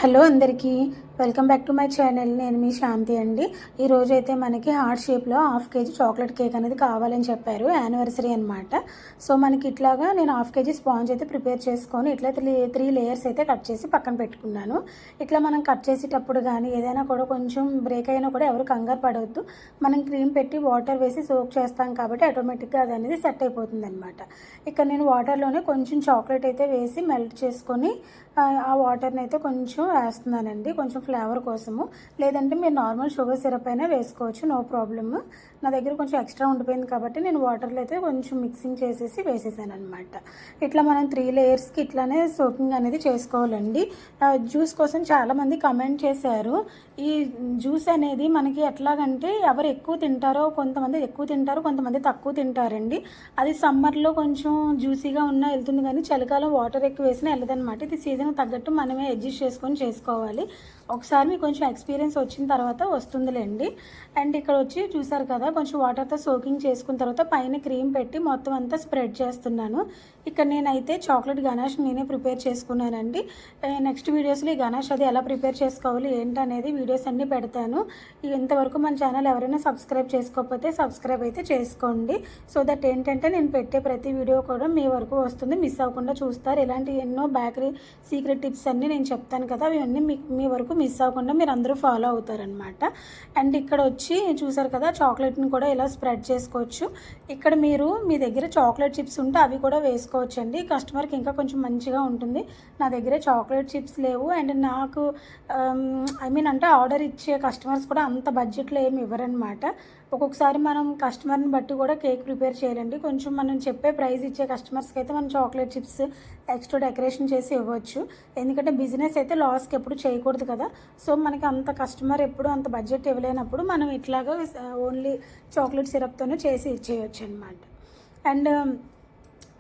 Hello అందరికీ welcome back to my channel. నేను మీ శాంతి అండి. ఈరోజు అయితే మనకి హార్ట్ షేప్లో హాఫ్ కేజీ చాక్లెట్ కేక్ అనేది కావాలని చెప్పారు, యానివర్సరీ అనమాట. సో మనకి ఇట్లాగా నేను హాఫ్ కేజీ స్పాంజ్ అయితే ప్రిపేర్ చేసుకొని ఇట్లా త్రీ లేయర్స్ అయితే కట్ చేసి పక్కన పెట్టుకున్నాను. ఇట్లా మనం కట్ చేసేటప్పుడు కానీ ఏదైనా కూడా కొంచెం బ్రేక్ అయినా కూడా ఎవరు కంగారు పడవద్దు. మనం క్రీమ్ పెట్టి వాటర్ వేసి సోక్ చేస్తాం కాబట్టి ఆటోమేటిక్గా అది అనేది సెట్ అయిపోతుంది అనమాట. ఇక్కడ నేను వాటర్లోనే కొంచెం చాక్లెట్ అయితే వేసి మెల్ట్ చేసుకొని ఆ వాటర్ని అయితే కొంచెం వేస్తున్నానండి, కొంచెం ఫ్లేవర్ కోసము. లేదంటే మీరు నార్మల్ షుగర్ సిరప్ అయినా వేసుకోవచ్చు, నో ప్రాబ్లమ్. నా దగ్గర కొంచెం ఎక్స్ట్రా ఉండిపోయింది కాబట్టి నేను వాటర్లో అయితే కొంచెం మిక్సింగ్ చేసేసి వేసేసాను అనమాట. ఇట్లా మనం 3 లేయర్స్కి ఇట్లానే సోకింగ్ అనేది చేసుకోవాలండి. జ్యూస్ కోసం చాలామంది కమెంట్ చేశారు. ఈ జ్యూస్ అనేది మనకి ఎట్లాగంటే ఎవరు ఎక్కువ తింటారో, కొంతమంది ఎక్కువ తింటారు, కొంతమంది తక్కువ తింటారండి. అది సమ్మర్లో కొంచెం జ్యూసీగా ఉన్నా వెళ్తుంది, కానీ చలికాలం వాటర్ ఎక్కువ వేసినా వెళ్ళదనమాట. ఇది సీజన్ తగ్గట్టు మనమే అడ్జస్ట్ చేసుకొని చేసుకోవాలి. ఒకసారి మీకు కొంచెం ఎక్స్పీరియన్స్ వచ్చిన తర్వాత వస్తుందిలేండి. అండ్ ఇక్కడ వచ్చి చూసారు కదా, కొంచెం వాటర్తో సోకింగ్ చేసుకున్న తర్వాత పైన క్రీమ్ పెట్టి మొత్తం అంతా స్ప్రెడ్ చేస్తున్నాను. ఇక్కడ నేనైతే చాక్లెట్ గనాష్ నేనే ప్రిపేర్ చేసుకున్నానండి. నెక్స్ట్ వీడియోస్లో ఈ గనాష్ అది ఎలా ప్రిపేర్ చేసుకోవాలి ఏంటనేది వీడియోస్ అన్నీ పెడతాను. ఇంతవరకు మన ఛానల్ ఎవరైనా సబ్స్క్రైబ్ చేసుకోకపోతే సబ్స్క్రైబ్ అయితే చేసుకోండి. సో దట్ ఏంటంటే నేను పెట్టే ప్రతి వీడియో కూడా మీ వరకు వస్తుంది, మిస్ అవ్వకుండా చూస్తారు. ఇలాంటి ఎన్నో బేకరీ సీక్రెట్ టిప్స్ అన్నీ నేను చెప్తాను కదా, అవన్నీ మీ వరకు మిస్ అవ్వకుండా మీరు అందరూ ఫాలో అవుతారనమాట. అండ్ ఇక్కడ వచ్చి చూసారు కదా, చాక్లెట్ని కూడా ఇలా స్ప్రెడ్ చేసుకోవచ్చు. ఇక్కడ మీరు మీ దగ్గర చాక్లెట్ చిప్స్ ఉంటే అవి కూడా వేసుకోవచ్చండి, కస్టమర్కి ఇంకా కొంచెం మంచిగా ఉంటుంది. నా దగ్గర చాక్లెట్ చిప్స్ లేవు. అండ్ నాకు అంటే ఆర్డర్ ఇచ్చే కస్టమర్స్ కూడా అంత బడ్జెట్లో ఏమి ఇవ్వరనమాట. ఒక్కొక్కసారి మనం కస్టమర్ని బట్టి కూడా కేక్ ప్రిపేర్ చేయాలండి. కొంచెం మనం చెప్పే ప్రైస్ ఇచ్చే కస్టమర్స్కి అయితే మనం చాక్లెట్ చిప్స్ ఎక్స్ట్రా డెకరేషన్ చేసి ఇవ్వచ్చు. ఎందుకంటే బిజినెస్ అయితే లాస్కి ఎప్పుడు చేయకూడదు కదా. సో మనకి అంత కస్టమర్ ఎప్పుడు అంత బడ్జెట్ ఇవ్వలేనప్పుడు మనం ఇట్లాగా ఓన్లీ చాక్లెట్ సిరప్తోనే చేసి ఇచ్చేయచ్చు అనమాట. అండ్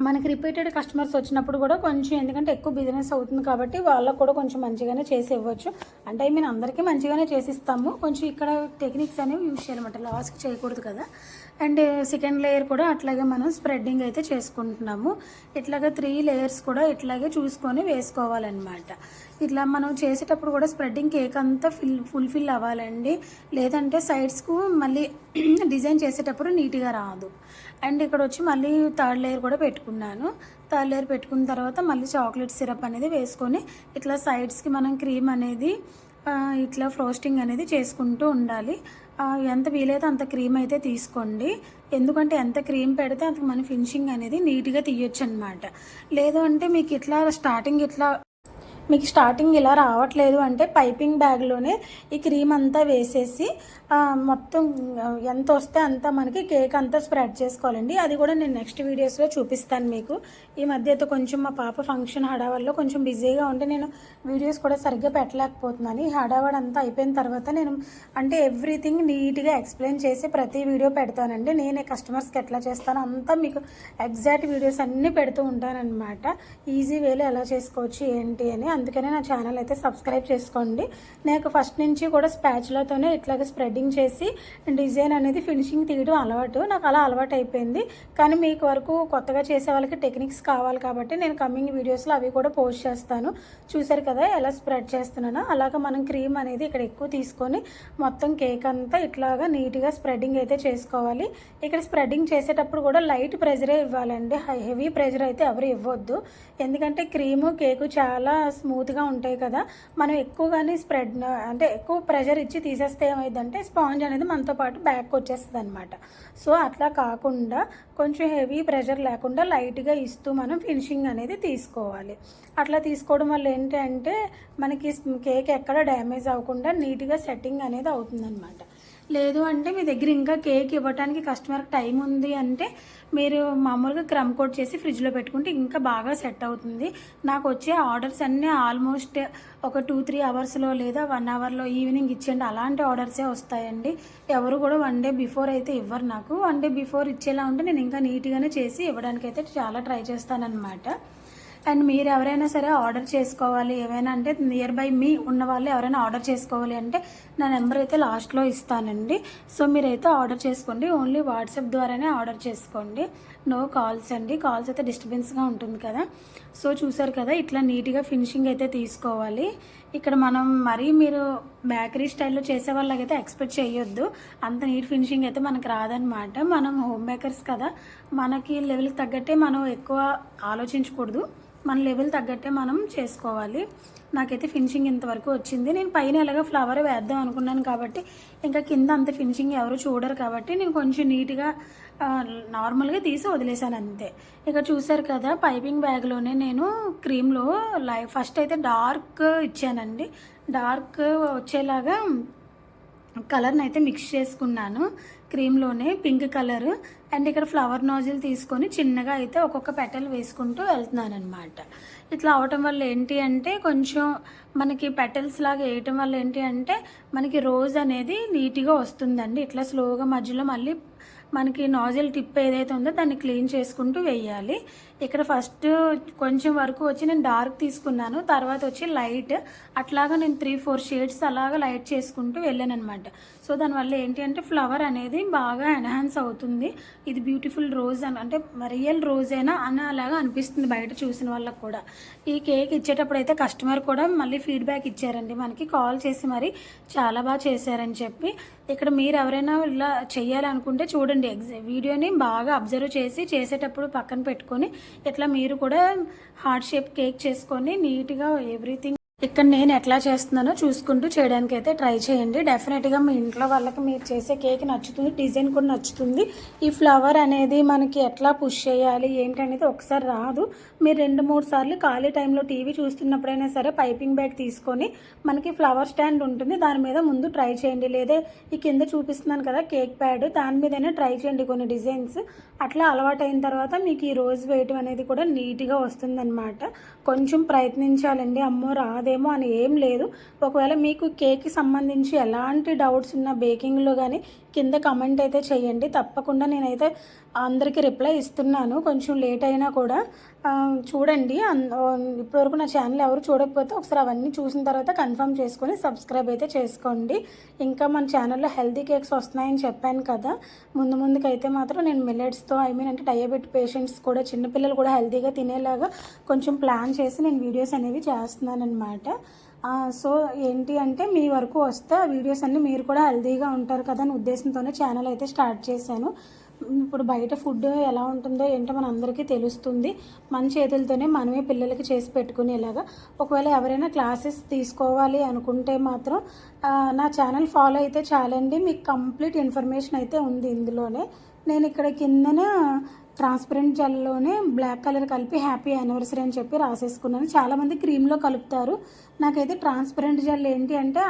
మనకి రిపీటెడ్ కస్టమర్స్ వచ్చినప్పుడు కూడా కొంచెం, ఎందుకంటే ఎక్కువ బిజినెస్ అవుతుంది కాబట్టి వాళ్ళకు కూడా కొంచెం మంచిగానే చేసి ఇవ్వచ్చు. అంటే అందరికీ మంచిగానే చేసిస్తాము. కొంచెం ఇక్కడ టెక్నిక్స్ అనేవి యూజ్ చేయాలన్నమాట, లాస్కి చేయకూడదు కదా. అండ్ సెకండ్ లేయర్ కూడా అట్లాగే మనం స్ప్రెడ్డింగ్ అయితే చేసుకుంటున్నాము. ఇట్లాగే 3 లేయర్స్ కూడా ఇట్లాగే చూసుకొని వేసుకోవాలన్నమాట. ఇట్లా మనం చేసేటప్పుడు కూడా స్ప్రెడ్డింగ్ కేక్ అంతా ఫుల్ఫిల్ అవ్వాలండి, లేదంటే సైడ్స్కు మళ్ళీ డిజైన్ చేసేటప్పుడు నీట్గా రాదు. అండ్ ఇక్కడ వచ్చి మళ్ళీ 3rd లేయర్ కూడా పెట్టుకున్నాను. 3rd లేయర్ పెట్టుకున్న తర్వాత మళ్ళీ చాక్లెట్ సిరప్ అనేది వేసుకొని ఇట్లా సైడ్స్కి మనం క్రీమ్ అనేది ఇట్లా ఫ్రోస్టింగ్ అనేది చేసుకుంటూ ఉండాలి. ఎంత వీలైతే అంత క్రీమ్ అయితే తీసుకోండి, ఎందుకంటే ఎంత క్రీమ్ పెడితే అంత మన ఫినిషింగ్ అనేది నీట్గా తీయొచ్చు అనమాట. లేదు అంటే మీకు స్టార్టింగ్ ఇలా రావట్లేదు అంటే పైపింగ్ బ్యాగ్లోనే ఈ క్రీమ్ అంతా వేసేసి మొత్తం ఎంత వస్తే అంత మనకి కేక్ అంతా స్ప్రెడ్ చేసుకోవాలండి. అది కూడా నేను నెక్స్ట్ వీడియోస్లో చూపిస్తాను మీకు. ఈ మధ్య అయితే కొంచెం మా పాప ఫంక్షన్ హడావడిలో కొంచెం బిజీగా ఉంటే నేను వీడియోస్ కూడా సరిగ్గా పెట్టలేకపోతున్నాను. ఈ హడావడి అంతా అయిపోయిన తర్వాత నేను ఎవ్రీథింగ్ నీట్గా ఎక్స్ప్లెయిన్ చేసి ప్రతి వీడియో పెడతానండి. నేనే కస్టమర్స్కి ఎట్లా చేస్తానో అంతా మీకు ఎగ్జాక్ట్ వీడియోస్ అన్నీ పెడుతూ ఉంటానన్నమాట. ఈజీ వేలో ఎలా చేసుకోవచ్చు ఏంటి అని. అందుకనే నా ఛానల్ అయితే సబ్స్క్రైబ్ చేసుకోండి. నాకు ఫస్ట్ నుంచి కూడా స్పాచులాతోనే ఇట్లాగే స్ప్రెడ్డింగ్ చేసి డిజైన్ అనేది ఫినిషింగ్ తీయడం అలవాటు, నాకు అలా అలవాటు అయిపోయింది. కానీ మీకు వరకు కొత్తగా చేసే వాళ్ళకి టెక్నిక్స్ కావాలి కాబట్టి నేను కమింగ్ వీడియోస్లో అవి కూడా పోస్ట్ చేస్తాను. చూసారు కదా ఎలా స్ప్రెడ్ చేస్తున్నానో. అలాగా మనం క్రీమ్ అనేది ఇక్కడ ఎక్కువ తీసుకొని మొత్తం కేక్ అంతా ఇట్లాగా నీట్గా స్ప్రెడ్డింగ్ అయితే చేసుకోవాలి. ఇక్కడ స్ప్రెడ్డింగ్ చేసేటప్పుడు కూడా లైట్ ప్రెజరే ఇవ్వాలండి, హెవీ ప్రెజర్ అయితే ఎవరు ఇవ్వద్దు. ఎందుకంటే క్రీము కేకు చాలా స్మూత్గా ఉంటాయి కదా, మనం ఎక్కువగానే ఎక్కువ ప్రెషర్ ఇచ్చి తీసేస్తే ఏమైందంటే స్పాంజ్ అనేది మనతో పాటు బ్యాక్ వచ్చేస్తుంది అనమాట. సో అట్లా కాకుండా కొంచెం హెవీ ప్రెషర్ లేకుండా లైట్గా ఇస్తూ మనం ఫినిషింగ్ అనేది తీసుకోవాలి. అట్లా తీసుకోవడం వల్ల ఏంటంటే మనకి కేక్ ఎక్కడ డ్యామేజ్ అవ్వకుండా నీట్గా సెట్టింగ్ అనేది అవుతుందన్నమాట. లేదు అంటే మీ దగ్గర ఇంకా కేక్ ఇవ్వడానికి కస్టమర్కి టైం ఉంది అంటే మీరు మామూలుగా క్రమ్ కోట్ చేసి ఫ్రిడ్జ్లో పెట్టుకుంటే ఇంకా బాగా సెట్ అవుతుంది. నాకు వచ్చే ఆర్డర్స్ అన్నీ ఆల్మోస్ట్ ఒక 2-3 అవర్స్లో లేదా 1 అవర్లో ఈవినింగ్ ఇచ్చేయండి అలాంటి ఆర్డర్సే వస్తాయండి. ఎవరు కూడా 1 డే బిఫోర్ అయితే ఇవ్వరు నాకు. 1 డే బిఫోర్ ఇచ్చేలా ఉంటే నేను ఇంకా నీట్గానే చేసి ఇవ్వడానికైతే చాలా ట్రై చేస్తానన్నమాట. అండ్ మీరు ఎవరైనా సరే ఆర్డర్ చేసుకోవాలి ఏమైనా అంటే నియర్ బై మీ ఉన్న వాళ్ళు ఎవరైనా ఆర్డర్ చేసుకోవాలి అంటే నా నెంబర్ అయితే లాస్ట్లో ఇస్తానండి. సో మీరైతే ఆర్డర్ చేసుకోండి. ఓన్లీ వాట్సాప్ ద్వారానే ఆర్డర్ చేసుకోండి. నో కాల్స్ అండి. కాల్స్ అయితే డిస్టర్బెన్స్గా ఉంటుంది కదా. సో చూసారు కదా, ఇట్లా నీట్గా ఫినిషింగ్ అయితే తీసుకోవాలి. ఇక్కడ మనం మరీ మీరు బేకరీ స్టైల్లో చేసే వాళ్ళకైతే ఎక్స్పెక్ట్ చేయొద్దు. అంత నీట్ ఫినిషింగ్ అయితే మనకు రాదనమాట. మనం హోమ్ మేకర్స్ కదా, మనకి లెవెల్కి తగ్గట్టే మనం ఎక్కువ ఆలోచించకూడదు. మన లెవెల్ తగ్గట్టే మనం చేసుకోవాలి. నాకైతే ఫినిషింగ్ ఇంతవరకు వచ్చింది. నేను పైన ఎలాగో ఫ్లవర్ వేద్దాం అనుకున్నాను కాబట్టి ఇంకా కింద అంత ఫినిషింగ్ ఎవరు చూడరు కాబట్టి నేను కొంచెం నీట్గా నార్మల్గా తీసి వదిలేసాను అంతే. ఇక చూసారు కదా, పైపింగ్ బ్యాగ్లోనే నేను క్రీమ్లో ఫస్ట్ అయితే డార్క్ ఇచ్చానండి. డార్క్ వచ్చేలాగా కలర్ని అయితే మిక్స్ చేసుకున్నాను క్రీమ్లోనే, పింక్ కలర్. అండ్ ఇక్కడ ఫ్లవర్ నోజిల్ తీసుకొని చిన్నగా అయితే ఒక్కొక్క పెటల్ వేసుకుంటూ వెళ్తున్నాను అనమాట. ఇట్లా అవటం వల్ల ఏంటి అంటే కొంచెం మనకి పెటల్స్ లాగా వేయటం వల్ల ఏంటి అంటే మనకి రోజ్ అనేది నీట్గా వస్తుందండి. ఇట్లా స్లోగా మధ్యలో మళ్ళీ మనకి నాజిల్ టిప్ ఏదైతే ఉందో దాన్ని క్లీన్ చేసుకుంటూ వేయాలి. ఇక్కడ ఫస్ట్ కొంచెం వరకు వచ్చి నేను డార్క్ తీసుకున్నాను, తర్వాత వచ్చి లైట్, అట్లాగా నేను 3-4 షేడ్స్ అలాగా లైట్ చేసుకుంటూ వెళ్ళాను అనమాట. సో దానివల్ల ఏంటి అంటే ఫ్లవర్ అనేది బాగా ఎన్హాన్స్ అవుతుంది. ఇది బ్యూటిఫుల్ రోజ్ అంటే రియల్ రోజేనా అని అలాగా అనిపిస్తుంది బయట చూసిన వాళ్ళకి కూడా. ఈ కేక్ ఇచ్చేటప్పుడు అయితే కస్టమర్ కూడా మళ్ళీ ఫీడ్బ్యాక్ ఇచ్చారండి మనకి, కాల్ చేసి మరి చాలా బాగా చేశారని చెప్పి. ఇక్కడ మీరు ఎవరైనా ఇలా చేయాలనుకుంటే చూడండి, వీడియోని బాగా అబ్జర్వ్ చేసి చేసేటప్పుడు పక్కన పెట్టుకొని ఇట్లా మీరు కూడా హార్ట్ షేప్ కేక్ చేసుకొని నీట్గా ఎవ్రీథింగ్ ఇక్కడ నేను ఎట్లా చేస్తున్నానో చూసుకుంటూ చేయడానికి అయితే ట్రై చేయండి. డెఫినెట్గా మీ ఇంట్లో వాళ్ళకి మీరు చేసే కేక్ నచ్చుతుంది, డిజైన్ కూడా నచ్చుతుంది. ఈ ఫ్లవర్ అనేది మనకి ఎట్లా పుష్ చేయాలి ఏంటి అనేది ఒకసారి రాదు. మీరు 2-3 సార్లు ఖాళీ టైంలో టీవీ చూస్తున్నప్పుడైనా సరే పైపింగ్ బ్యాగ్ తీసుకొని మనకి ఫ్లవర్ స్టాండ్ ఉంటుంది, దాని మీద ముందు ట్రై చేయండి. లేదా ఈ కింద చూపిస్తున్నాను కదా కేక్ ప్యాడ్, దాని మీదైనా ట్రై చేయండి కొన్ని డిజైన్స్. అట్లా అలవాటైన తర్వాత మీకు ఈ రోజ్ వేయటం అనేది కూడా నీట్గా వస్తుందన్నమాట. కొంచెం ప్రయత్నించాలండి, అమ్మో రాదేమో అని ఏం లేదు. ఒకవేళ మీకు కేక్కి సంబంధించి ఎలాంటి డౌట్స్ ఉన్నా బేకింగ్లో కానీ కింద కమెంట్ అయితే చేయండి. తప్పకుండా నేనైతే అందరికీ రిప్లై ఇస్తున్నాను. కొంచెం లేట్ అయినా కూడా చూడండి. ఇప్పటివరకు నా ఛానల్ ఎవరు చూడకపోతే ఒకసారి అవన్నీ చూసిన తర్వాత కన్ఫర్మ్ చేసుకొని సబ్స్క్రైబ్ అయితే చేసుకోండి. ఇంకా మన ఛానల్లో హెల్తీ కేక్స్ వస్తున్నాయని చెప్పాను కదా, ముందుకైతే మాత్రం నేను మిల్లెట్స్తో అంటే డయాబెటిక్ పేషెంట్స్ కూడా, చిన్నపిల్లలు కూడా హెల్తీగా తినేలాగా కొంచెం ప్లాన్ చేసి నేను వీడియోస్ అనేవి చేస్తున్నాను అనమాట. సో ఏంటి అంటే మీ వరకు వస్తే ఆ వీడియోస్ అన్నీ మీరు కూడా హెల్తీగా ఉంటారు కదా అనే ఉద్దేశంతోనే ఛానల్ అయితే స్టార్ట్ చేశాను. ఇప్పుడు బయట ఫుడ్ ఎలా ఉంటుందో ఏంటో మన అందరికీ తెలుస్తుంది. మన చేతులతోనే మనమే పిల్లలకి చేసి పెట్టుకునేలాగా. ఒకవేళ ఎవరైనా క్లాసెస్ తీసుకోవాలి అనుకుంటే మాత్రం నా ఛానల్ ఫాలో అయితే చాలండి, మీకు కంప్లీట్ ఇన్ఫర్మేషన్ అయితే ఉంది ఇందులోనే. నేను ఇక్కడ కిందన ట్రాన్స్పరెంట్ జెల్లోనే బ్లాక్ కలర్ కలిపి హ్యాపీ యానివర్సరీ అని చెప్పి రాసేసుకున్నాను. చాలామంది క్రీమ్లో కలుపుతారు, నాకైతే ట్రాన్స్పరెంట్ జెల్ ఏంటి అంటే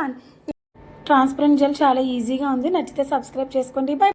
ట్రాన్స్పరెంట్ జెల్ చాలా ఈజీగా ఉంది. నచ్చితే సబ్స్క్రైబ్ చేసుకోండి. బై.